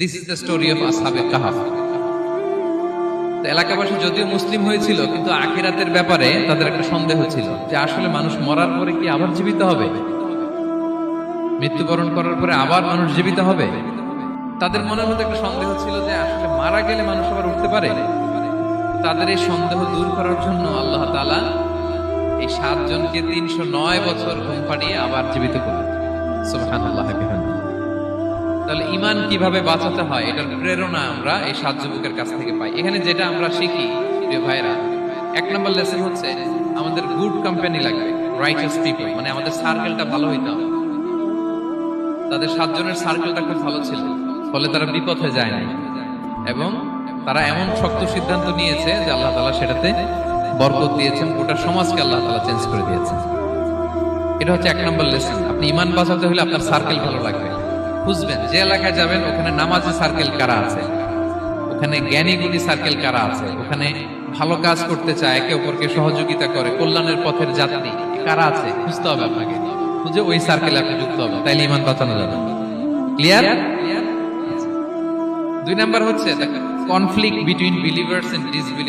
This is the story of আসহাবে কাহাফ। এলাকাবাসী যদিও মুসলিম হয়েছিল, কিন্তু আখিরাতের ব্যাপারে তাদের একটা সন্দেহ ছিল যে আসলে মানুষ মরার পরে কি আবার জীবিত হবে, মৃত্যুবরণ করার পরে আবার মানুষ জীবিত হবে। তাদের মনের মধ্যে একটা সন্দেহ ছিল যে আসলে মারা গেলে মানুষ আবার উঠতে পারে। তাদের এই সন্দেহ দূর করার জন্য আল্লাহ তাআলা এই 7 জনকে 309 বছর ঘুম পাড়িয়ে আবার জীবিত করলেন। সুবহানাল্লাহ। তাহলে ঈমান কিভাবে বাঁচাতে হয় এটার প্রেরণা আমরা এই 7 যুবকের কাছ থেকে পাই। এখানে যেটা আমরা শিখি প্রিয় ভাইরা, 1 নম্বর লেসন হচ্ছে আমাদের গুড কোম্পানি লাগবে, রাইটাস পিপল, মানে আমাদের সার্কেলটা ভালো হইতে হবে। তাদের 7 জনের সার্কেলটা খুব ভালো ছিল, ফলে তারা বিপথে যায় নাই এবং তারা এমন শক্ত সিদ্ধান্ত নিয়েছে যে আল্লাহ তাআলা সেটাতে বরকত দিয়েছেন, গোটা সমাজকে আল্লাহ তাআলা চেঞ্জ করে দিয়েছেন। এটা হচ্ছে 1 নম্বর লেসন। আপনি ঈমান বাঁচাতে হলে আপনার সার্কেল ভালো লাগবে। খুঁজবেন যে এলাকায় যাবেন ওখানে নামাজি সার্কেল কারা আছে, ওখানে জ্ঞানী গুণী সার্কেল কারা আছে, ওখানে ভালো কাজ করতে চায়, একে অপরকে সহযোগিতা করে, কল্যাণের পথের যাত্রী কারা আছে খুঁজতে হবে আপনাকে। খুঁজে ওই সার্কেলে আপনি যুক্ত হবেন, তাইলে ঈমান বাঁচানো যাবে। ক্লিয়ার? 2 নাম্বার হচ্ছে conflict between believers and disbelievers.